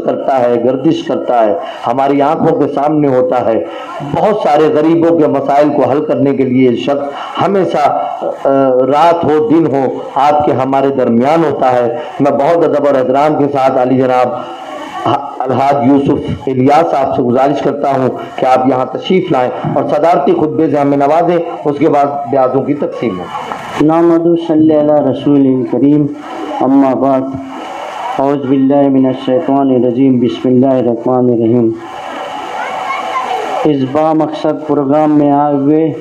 کرتا ہے، گردش کرتا ہے، ہماری آنکھوں کے سامنے ہوتا ہے۔ بہت سارے غریبوں کے مسائل کو حل کرنے کے لیے یہ شخص ہمیشہ رات ہو دن ہو آپ کے ہمارے درمیان ہوتا ہے۔ میں بہت ادب اور احترام کے ساتھ علی جناب الحاج یوسف الیاس صاحب سے گزارش کرتا ہوں کہ آپ یہاں تشریف لائیں اور صدارتی خطبے سے ہمیں نوازیں، اس کے بعد بیاضوں کی تقسیم ہو۔ نحمد صلی علی رسول کریم، اما بعد، اعوذ باللہ من الشیطان الرجیم، بسم اللہ الرحمن الرحیم۔ اس با مقصد پروگرام میں آئے ہوئے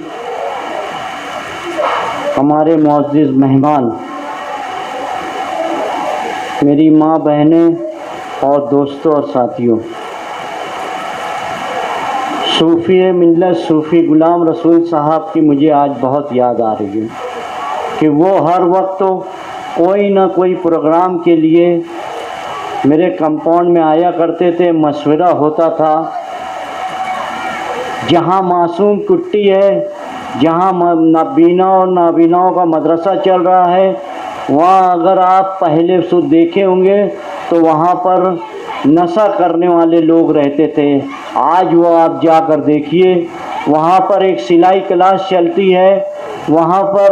ہمارے معزز مہمان، میری ماں بہنیں اور دوستوں اور ساتھیوں، صوفی ملت صوفی غلام رسول صاحب کی مجھے آج بہت یاد آ رہی ہے کہ وہ ہر وقت کوئی نہ کوئی پروگرام کے لیے میرے کمپاؤنڈ میں آیا کرتے تھے، مشورہ ہوتا تھا۔ جہاں معصوم کٹی ہے، جہاں نابینا اور نابیناؤں کا مدرسہ چل رہا ہے، وہاں اگر آپ پہلے سے دیکھے ہوں گے تو وہاں پر نشہ کرنے والے لوگ رہتے تھے۔ آج وہ آپ جا کر دیکھیے، وہاں پر ایک سلائی کلاس چلتی ہے، وہاں پر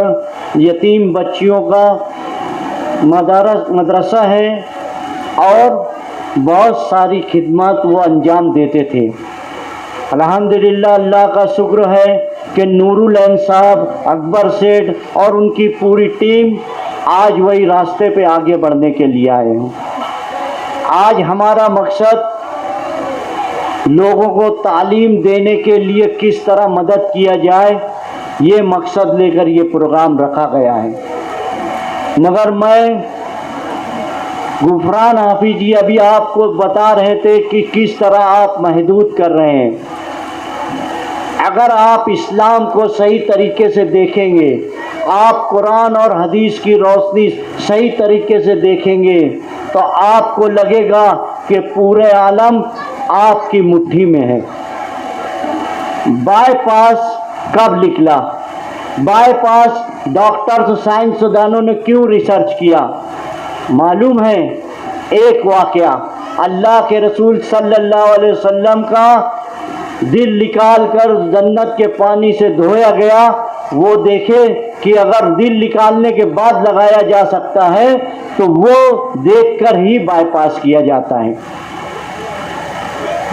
یتیم بچیوں کا مدرسہ ہے اور بہت ساری خدمات وہ انجام دیتے تھے۔ الحمدللہ اللہ کا شکر ہے کہ نور العین صاحب، اکبر سیٹھ اور ان کی پوری ٹیم آج وہی راستے پہ آگے بڑھنے کے لیے آئے ہیں۔ آج ہمارا مقصد لوگوں کو تعلیم دینے کے لیے کس طرح مدد کیا جائے، یہ مقصد لے کر یہ پروگرام رکھا گیا ہے۔ مگر میں غفران حافظ جی ابھی آپ کو بتا رہے تھے کہ کس طرح آپ محدود کر رہے ہیں۔ اگر آپ اسلام کو صحیح طریقے سے دیکھیں گے، آپ قرآن اور حدیث کی روشنی صحیح طریقے سے دیکھیں گے تو آپ کو لگے گا کہ پورے عالم آپ کی مٹھی میں ہے۔ بائی پاس کب نکلا؟ بائی پاس ڈاکٹرز، سائنسدانوں نے کیوں ریسرچ کیا؟ معلوم ہے ایک واقعہ، اللہ کے رسول صلی اللہ علیہ وسلم کا دل نکال کر جنت کے پانی سے دھویا گیا۔ وہ دیکھے کہ اگر دل نکالنے کے بعد لگایا جا سکتا ہے تو وہ دیکھ کر ہی بائی پاس کیا جاتا ہے۔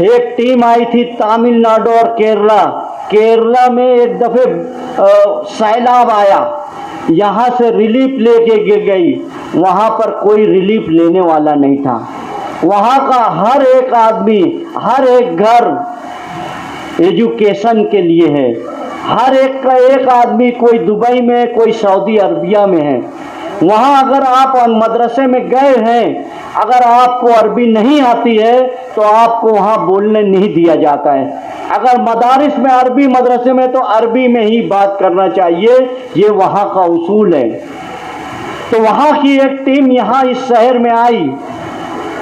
ایک ٹیم آئی تھی تامل ناڈو اور کیرلا میں ایک دفعہ سیلاب آیا، یہاں سے ریلیف لے کے گئی، وہاں پر کوئی ریلیف لینے والا نہیں تھا۔ وہاں کا ہر ایک آدمی، ہر ایک گھر ایجوکیشن کے لیے ہے، ہر ایک کا ایک آدمی کوئی دبئی میں، کوئی سعودی عربیہ میں ہے۔ وہاں اگر آپ مدرسے میں گئے ہیں، اگر آپ کو عربی نہیں آتی ہے تو آپ کو وہاں بولنے نہیں دیا جاتا ہے۔ اگر مدارس میں عربی، مدرسے میں تو عربی میں ہی بات کرنا چاہیے، یہ وہاں کا اصول ہے۔ تو وہاں کی ایک ٹیم یہاں اس شہر میں آئی،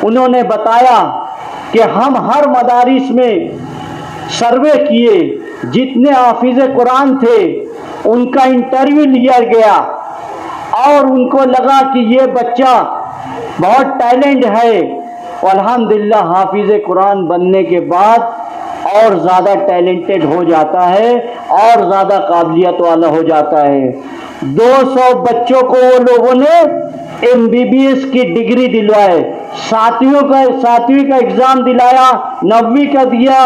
انہوں نے بتایا کہ ہم ہر مدارس میں سروے کیے، جتنے حافظ قرآن تھے ان کا انٹرویو لیا گیا اور ان کو لگا کہ یہ بچہ بہت ٹیلنٹ ہے۔ الحمدللہ حافظ قرآن بننے کے بعد اور زیادہ ٹیلنٹڈ ہو جاتا ہے اور زیادہ قابلیت والا ہو جاتا ہے۔ 200 بچوں کو وہ لوگوں نے MBBS کی ڈگری دلوائے، ساتویں کا ایگزام دلایا، 9ویں کا دیا،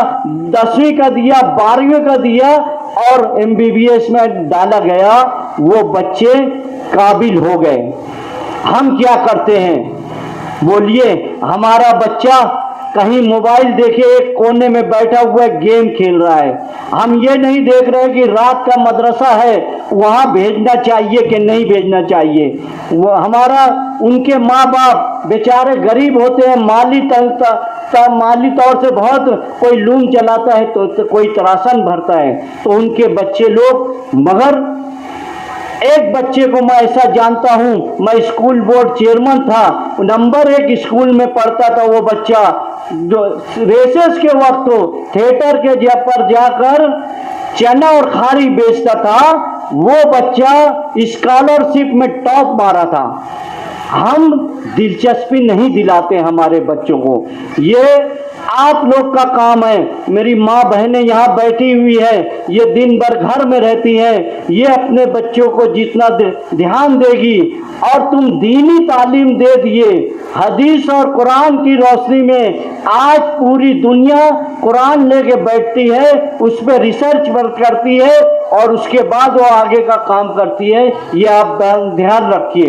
10ویں کا دیا، 12ویں کا دیا اور MBBS میں ڈالا گیا، وہ بچے قابل ہو گئے۔ ہم کیا کرتے ہیں؟ بولیے، ہمارا بچہ کہیں موبائل دیکھے ایک کونے میں بیٹھا ہوا ہے، گیم کھیل رہا ہے، ہم یہ نہیں دیکھ رہے کہ رات کا مدرسہ ہے وہاں بھیجنا چاہیے کہ نہیں بھیجنا چاہیے۔ وہ ہمارا، ان کے ماں باپ بیچارے غریب ہوتے ہیں، مالی طور سے بہت، کوئی لون چلاتا ہے تو کوئی راشن بھرتا ہے، تو ان کے بچے لوگ، مگر ایک بچے کو میں ایسا جانتا ہوں، میں اسکول بورڈ چیئرمین تھا، نمبر 1 اسکول میں پڑھتا تھا وہ بچہ، جو ریسس کے وقت تھیٹر کے پر جا کر چنا اور کھاری بیچتا تھا، وہ بچہ اسکالرشپ میں ٹاپ مارا تھا۔ ہم دلچسپی نہیں دلاتے ہمارے بچوں کو. یہ آپ لوگ کا کام ہے. میری ماں بہنیں یہاں بیٹھی ہوئی ہیں, یہ دن بھر گھر میں رہتی ہیں, یہ اپنے بچوں کو جتنا دھیان دے گی, اور تم دینی تعلیم دے دیے. حدیث اور قرآن کی روشنی میں آج پوری دنیا قرآن لے کے بیٹھتی ہے, اس پہ ریسرچ کرتی ہے, اور اس کے بعد وہ آگے کا کام کرتی ہے. یہ آپ دھیان رکھیے.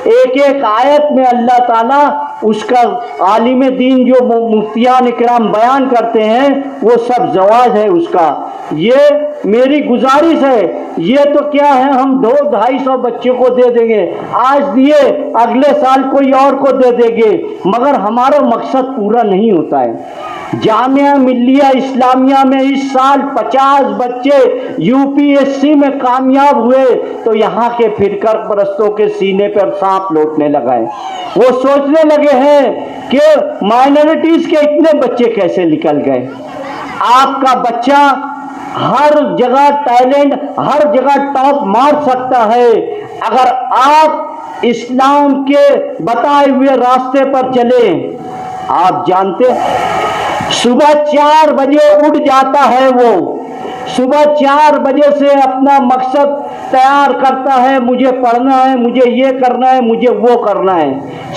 ایک ایک آیت میں اللہ تعالیٰ اس کا عالم دین جو مفتیان اکرام بیان کرتے ہیں وہ سب زواج ہے اس کا. یہ میری گزارش ہے. یہ تو کیا ہے, ہم 200-250 بچوں کو دے دیں گے, آج دیے اگلے سال کوئی اور کو دے دیں گے, مگر ہمارا مقصد پورا نہیں ہوتا ہے. جامعہ ملیہ اسلامیہ میں اس سال 50 بچے UPSC میں کامیاب ہوئے تو یہاں کے فرقہ پرستوں کے سینے پر سانپ لوٹنے لگا ہے. وہ سوچنے لگے ہیں کہ مائنورٹیز کے اتنے بچے کیسے نکل گئے. آپ کا بچہ ہر جگہ ٹیلنٹ, ہر جگہ ٹاپ مار سکتا ہے اگر آپ اسلام کے بتائے ہوئے راستے پر چلیں. آپ جانتے ہیں صبح 4 بجے اٹھ جاتا ہے, وہ صبح 4 بجے سے اپنا مقصد تیار کرتا ہے, مجھے پڑھنا ہے, مجھے یہ کرنا ہے, مجھے وہ کرنا ہے.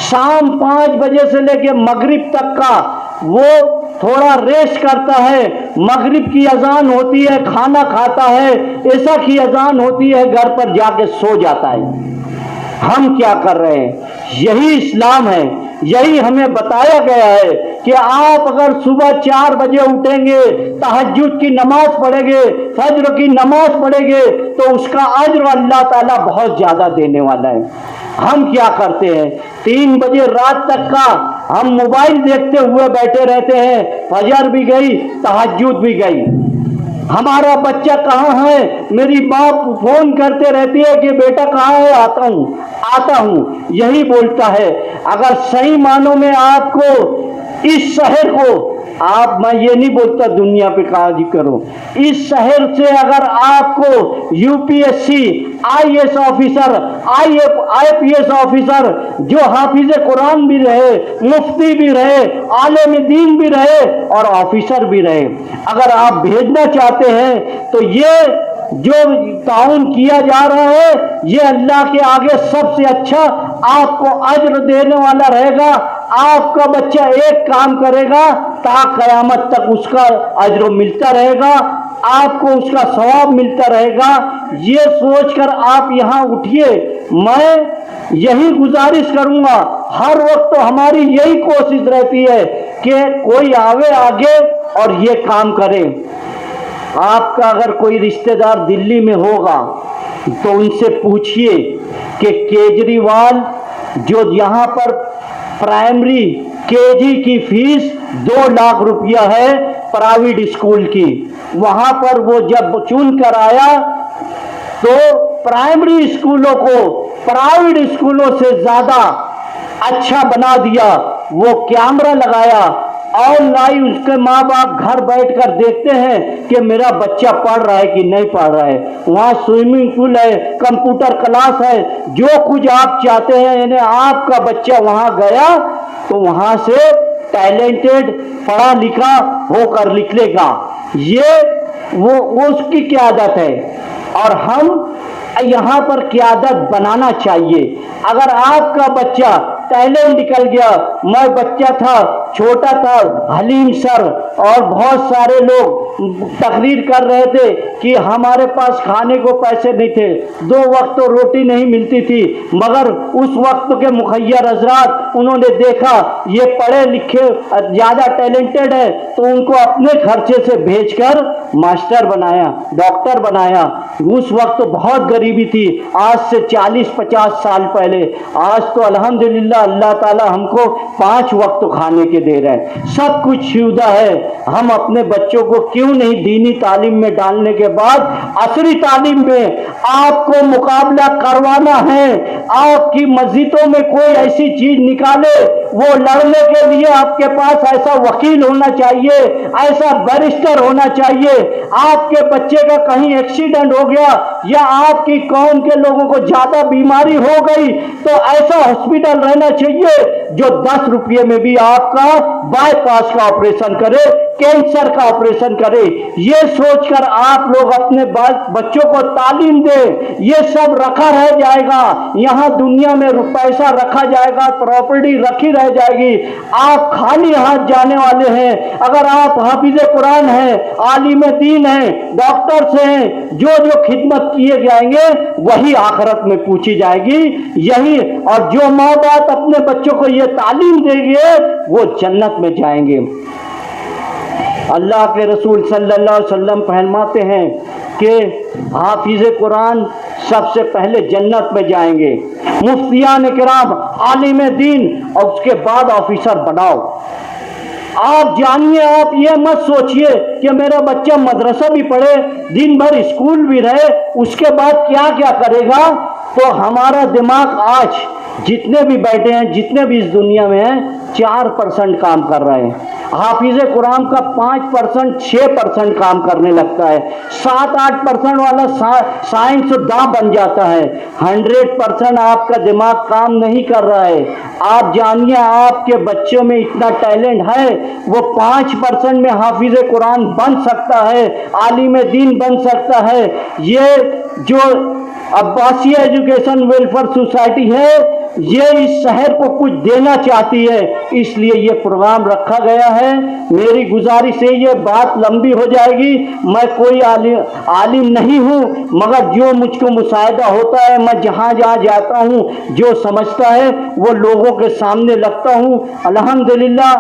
شام 5 بجے سے لے کے مغرب تک کا وہ تھوڑا ریسٹ کرتا ہے. مغرب کی اذان ہوتی ہے, کھانا کھاتا ہے, عشاء کی اذان ہوتی ہے, گھر پر جا کے سو جاتا ہے. ہم کیا کر رہے ہیں؟ یہی اسلام ہے. یہی ہمیں بتایا گیا ہے کہ آپ اگر صبح 4 بجے اٹھیں گے, تہجد کی نماز پڑھیں گے, فجر کی نماز پڑھیں گے تو اس کا اجر اللہ تعالیٰ بہت زیادہ دینے والا ہے. ہم کیا کرتے ہیں, 3 بجے رات تک کا ہم موبائل دیکھتے ہوئے بیٹھے رہتے ہیں. فجر بھی گئی, تہجد بھی گئی. ہمارا بچہ کہاں ہے؟ میری ماں فون کرتے رہتی ہے کہ بیٹا کہاں ہے, آتا ہوں آتا ہوں, یہی بولتا ہے. اگر صحیح معنوں میں آپ کو اس شہر کو, آپ, میں یہ نہیں بولتا دنیا پہ قاضی کرو, اس شہر سے اگر آپ کو UPSC IAS officer, IPS officer جو حافظ قرآن بھی رہے, مفتی بھی رہے, عالم دین بھی رہے اور آفیسر بھی رہے, اگر آپ بھیجنا چاہتے ہیں تو یہ جو تعاون کیا جا رہا ہے یہ اللہ کے آگے سب سے اچھا آپ کو اجر دینے والا رہے گا. آپ کا بچہ ایک کام کرے گا تا قیامت تک اس کا اجر ملتا رہے گا, آپ کو اس کا ثواب ملتا رہے گا. یہ سوچ کر آپ یہاں اٹھیے. میں یہی گزارش کروں گا, ہر وقت تو ہماری یہی کوشش رہتی ہے کہ کوئی آوے آگے اور یہ کام کرے. آپ کا اگر کوئی رشتہ دار دلی میں ہوگا تو ان سے پوچھئے کہ کیجریوال جو یہاں پر پرائمری KG کی فیس 2 لاکھ روپیہ ہے پرائیویٹ اسکول کی, وہاں پر وہ جب چن کر آیا تو پرائمری اسکولوں کو پرائیویٹ اسکولوں سے زیادہ اچھا بنا دیا. وہ کیمرہ لگایا, آن لائن اس کے ماں باپ گھر بیٹھ کر دیکھتے ہیں کہ میرا بچہ پڑھ رہا ہے کہ نہیں پڑھ رہا ہے. وہاں سوئمنگ پول ہے, کمپیوٹر کلاس ہے, جو کچھ آپ چاہتے ہیں. یعنی آپ کا بچہ وہاں گیا تو وہاں سے ٹیلنٹڈ پڑھا لکھا ہو کر نکلے گا. یہ وہ اس کی قیادت ہے اور ہم یہاں پر قیادت بنانا چاہیے. اگر آپ کا بچہ ٹیلنٹ نکل گیا, میں بچہ تھا, چھوٹا تھا, حلیم سر اور بہت سارے لوگ تقریر کر رہے تھے کہ ہمارے پاس کھانے کو پیسے نہیں تھے, 2 وقت تو روٹی نہیں ملتی تھی, مگر اس وقت کے مخیر حضرات انہوں نے دیکھا یہ پڑھے لکھے زیادہ ٹیلنٹڈ ہے تو ان کو اپنے خرچے سے بھیج کر ماسٹر بنایا, ڈاکٹر بنایا. اس وقت تو بہت غریبی تھی, آج سے 40-50 سال پہلے. آج تو الحمدللہ اللہ تعالی ہم کو 5 وقت کھانے کے دے رہے ہیں, سب کچھ سویدھا ہے. ہم اپنے بچوں کو کیوں نہیں دینی تعلیم میں ڈالنے کے بعد عصری تعلیم میں آپ کو مقابلہ کروانا ہے. آپ کی مسجدوں میں کوئی ایسی چیز نکالے وہ لڑنے کے لیے آپ کے پاس ایسا وکیل ہونا چاہیے، ایسا بیرسٹر ہونا چاہیے۔ آپ کے بچے کا کہیں ایکسیڈنٹ ہو گیا یا آپ کی قوم کے لوگوں کو زیادہ بیماری ہو گئی تو ایسا ہاسپٹل رہنا چاہیے جو 10 روپے میں بھی آپ کا بائی پاس کا آپریشن کرے، کینسر کا آپریشن کرے۔ یہ سوچ کر آپ لوگ اپنے بچوں کو تعلیم دیں۔ یہ سب رکھا رہ جائے گا، یہاں دنیا میں پیسہ رکھا جائے گا، پراپرٹی رکھی رہ جائے گی، آپ خالی ہاتھ جانے والے ہیں۔ اگر آپ حافظ قرآن ہیں، عالم دین ہیں، ڈاکٹرز ہیں، جو خدمت کیے جائیں گے وہی آخرت میں پوچھی جائے گی۔ یہی، اور جو ماں باپ اپنے بچوں کو یہ تعلیم دیں گے وہ جنت میں جائیں گے۔ اللہ کے رسول صلی اللہ علیہ وسلم فرماتے ہیں کہ حافظ قرآن سب سے پہلے جنت میں جائیں گے، مفتیان کرام، عالم دین، اور اس کے بعد آفیسر بناؤ۔ آپ جانیے، آپ یہ مت سوچئے کہ میرا بچہ مدرسہ بھی پڑھے، دن بھر اسکول بھی رہے، اس کے بعد کیا کیا کرے گا۔ تو ہمارا دماغ آج جتنے بھی بیٹھے ہیں، جتنے بھی اس دنیا میں ہیں، 4% کام کر رہے ہیں۔ حافظ قرآن کا 5%، 6% کام کرنے لگتا ہے۔ 7-8% والا سائنس داں بن جاتا ہے۔ 100% آپ کا دماغ کام نہیں کر رہا ہے۔ آپ جانیے، آپ کے بچوں میں اتنا ٹیلنٹ ہے، وہ 5% میں حافظ قرآن بن سکتا ہے، عالم دین بن سکتا ہے۔ یہ جو عباسی ایجوکیشن ویلفیئر سوسائٹی ہے، یہ اس شہر کو کچھ دینا چاہتی ہے، اس لیے یہ پروگرام رکھا گیا ہے۔ میری گزارش ہے، یہ بات لمبی ہو جائے گی، میں کوئی عالم نہیں ہوں، مگر جو مجھ کو مشاہدہ ہوتا ہے، میں جہاں جہاں جاتا ہوں، جو سمجھتا ہے وہ لوگوں کے سامنے رکھتا ہوں۔ الحمدللہ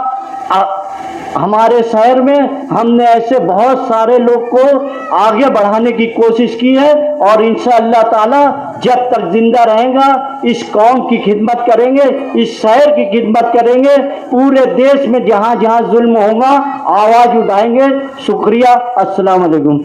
ہمارے شہر میں ہم نے ایسے بہت سارے لوگ کو آگے بڑھانے کی کوشش کی ہے، اور انشاءاللہ تعالی جب تک زندہ رہیں گا اس قوم کی خدمت کریں گے، اس شہر کی خدمت کریں گے، پورے دیش میں جہاں جہاں ظلم ہوگا آواز اٹھائیں گے۔ شکریہ، السلام علیکم۔